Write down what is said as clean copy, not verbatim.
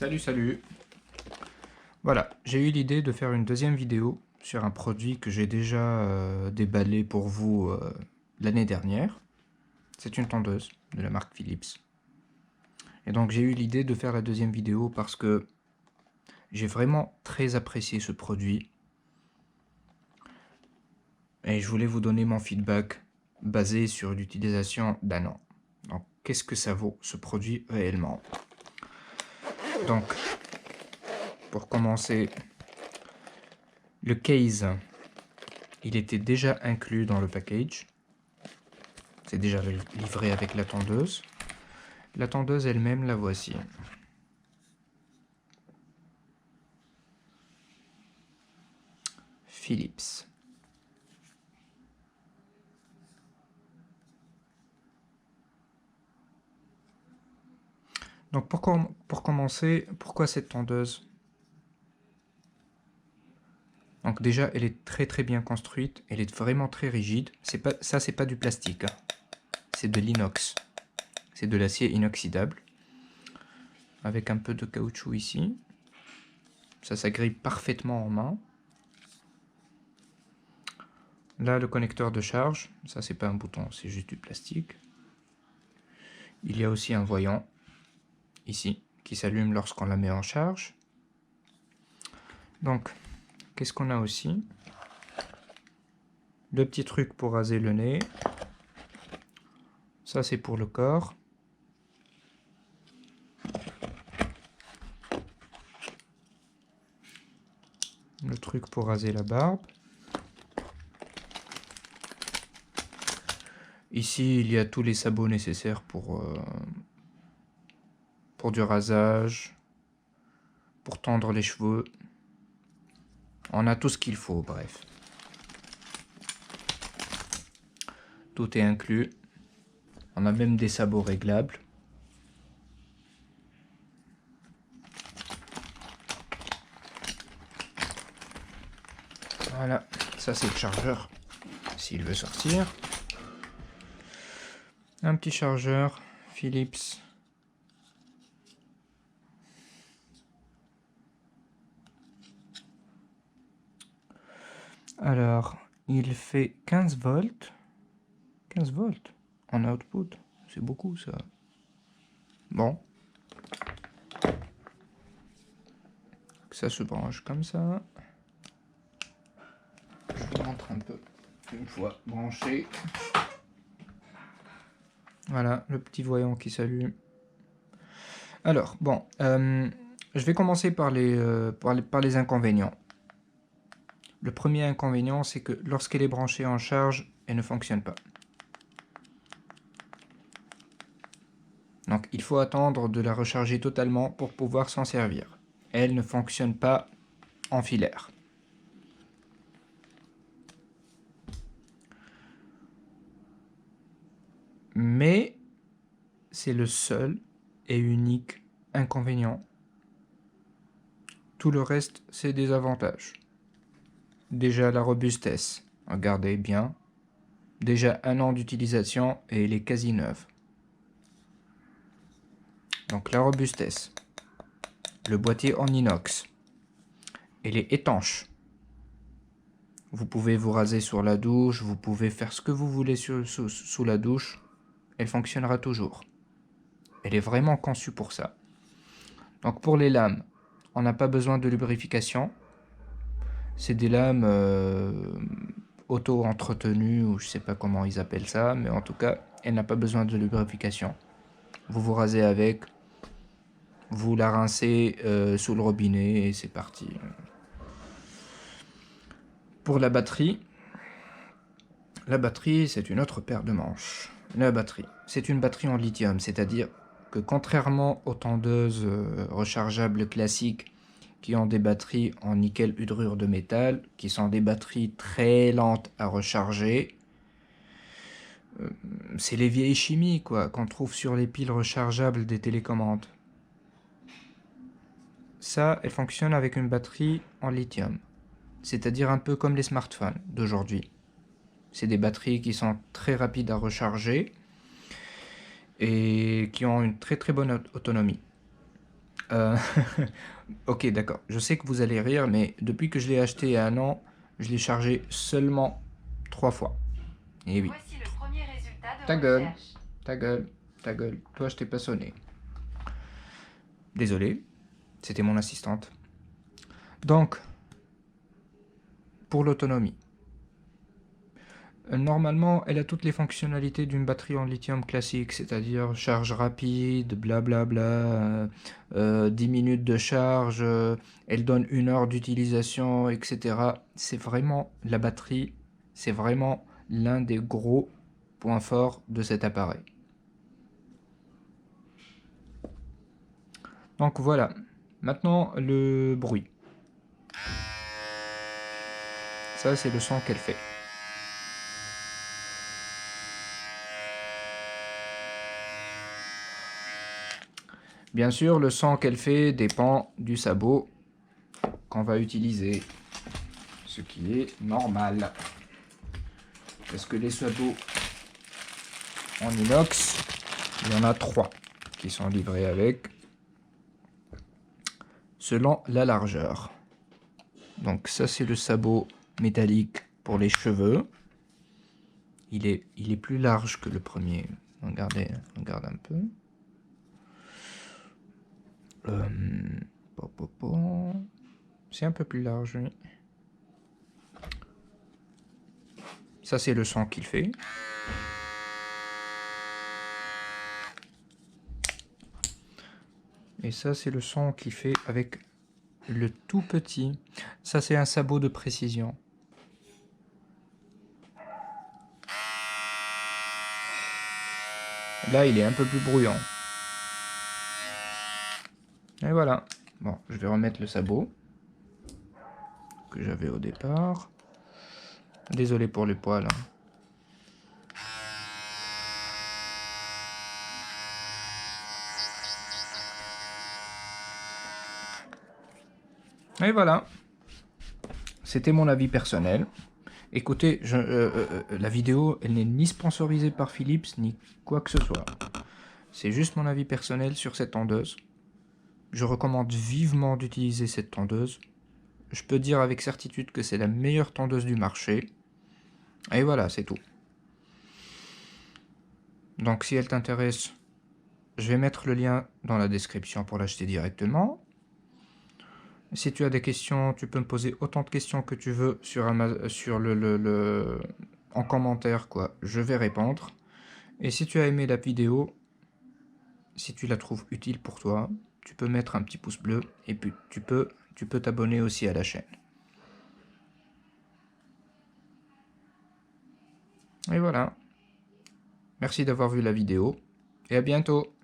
Salut. Voilà, j'ai eu l'idée de faire une deuxième vidéo sur un produit que j'ai déjà déballé pour vous l'année dernière. C'est une tondeuse de la marque Philips. Et donc j'ai eu l'idée de faire la deuxième vidéo parce que j'ai vraiment très apprécié ce produit. Et je voulais vous donner mon feedback basé sur l'utilisation d'un an. Donc qu'est-ce que ça vaut ce produit réellement? Donc pour commencer, le case, il était déjà inclus dans le package. C'est déjà livré avec la tondeuse. La tondeuse elle-même, la voici. Philips. Donc pour commencer, pourquoi cette tondeuse? Donc déjà, elle est très bien construite, elle est vraiment très rigide. Ça, c'est pas du plastique, hein. C'est de l'inox. C'est de l'acier inoxydable. Avec un peu de caoutchouc ici. Ça s'agrippe parfaitement en main. Là, le connecteur de charge. Ça, c'est pas un bouton, c'est juste du plastique. Il y a aussi un voyant, ici, qui s'allume lorsqu'on la met en charge. Donc, qu'est-ce qu'on a aussi? Le petit truc pour raser le nez. Ça, c'est pour le corps. Le truc pour raser la barbe. Ici, il y a tous les sabots nécessaires pour du rasage, pour tondre les cheveux. On a tout ce qu'il faut, bref. Tout est inclus. On a même des sabots réglables. Voilà, ça c'est le chargeur, s'il veut sortir. Un petit chargeur Philips. Alors, il fait 15 volts. 15 volts en output, c'est beaucoup ça. Bon. Ça se branche comme ça. Je vous montre un peu. Une fois branché. Voilà, le petit voyant qui s'allume. Alors, bon, je vais commencer par les inconvénients. Le premier inconvénient, c'est que lorsqu'elle est branchée en charge, elle ne fonctionne pas. Donc, il faut attendre de la recharger totalement pour pouvoir s'en servir. Elle ne fonctionne pas en filaire. Mais c'est le seul et unique inconvénient. Tout le reste, c'est des avantages. Déjà la robustesse, regardez bien. Déjà 1 an d'utilisation et elle est quasi neuve. Donc la robustesse. Le boîtier en inox. Elle est étanche. Vous pouvez vous raser sur la douche, vous pouvez faire ce que vous voulez sous la douche. Elle fonctionnera toujours. Elle est vraiment conçue pour ça. Donc pour les lames, on n'a pas besoin de lubrification. C'est des lames auto-entretenues, ou je sais pas comment ils appellent ça, mais en tout cas, elle n'a pas besoin de lubrification. Vous vous rasez avec, vous la rincez sous le robinet et c'est parti. Pour la batterie c'est une autre paire de manches. La batterie, c'est une batterie en lithium, c'est-à-dire que contrairement aux tondeuses rechargeables classiques qui ont des batteries en nickel hydrure de métal, qui sont des batteries très lentes à recharger, c'est les vieilles chimies quoi, qu'on trouve sur les piles rechargeables des télécommandes. Ça, elle fonctionne avec une batterie en lithium, c'est-à-dire un peu comme les smartphones d'aujourd'hui. C'est des batteries qui sont très rapides à recharger et qui ont une très bonne autonomie. Euh, ok, d'accord. Je sais que vous allez rire, mais depuis que je l'ai acheté il y a 1 an, je l'ai chargé seulement 3 fois. Et oui. Voici le premier résultat de Ta gueule, recherche. ta gueule, ta gueule. Toi, je t'ai pas sonné. Désolé, c'était mon assistante. Donc, pour l'autonomie. Normalement, elle a toutes les fonctionnalités d'une batterie en lithium classique, c'est-à-dire charge rapide, blablabla, 10 minutes de charge, elle donne 1 heure d'utilisation, etc. C'est vraiment la batterie, c'est vraiment l'un des gros points forts de cet appareil. Donc voilà, maintenant le bruit. Ça, c'est le son qu'elle fait. Bien sûr, le son qu'elle fait dépend du sabot qu'on va utiliser, ce qui est normal. Parce que les sabots en inox, il y en a 3 qui sont livrés avec, selon la largeur. Donc ça, c'est le sabot métallique pour les cheveux. Il est plus large que le premier. Regardez, regarde un peu. C'est un peu plus large, oui. Ça, c'est le son qu'il fait. Et ça, c'est le son qu'il fait avec le tout petit. Ça, c'est un sabot de précision. Là, il est un peu plus bruyant. Et voilà. Bon, je vais remettre le sabot que j'avais au départ. Désolé pour les poils. Et voilà. C'était mon avis personnel. Écoutez, la vidéo, elle n'est ni sponsorisée par Philips, ni quoi que ce soit. C'est juste mon avis personnel sur cette tondeuse. Je recommande vivement d'utiliser cette tondeuse. Je peux dire avec certitude que c'est la meilleure tondeuse du marché. Et voilà, c'est tout. Donc si elle t'intéresse, je vais mettre le lien dans la description pour l'acheter directement. Si tu as des questions, tu peux me poser autant de questions que tu veux sur en commentaire, quoi. Je vais répondre. Et si tu as aimé la vidéo, si tu la trouves utile pour toi, tu peux mettre un petit pouce bleu et puis tu peux t'abonner aussi à la chaîne. Et voilà. Merci d'avoir vu la vidéo et à bientôt.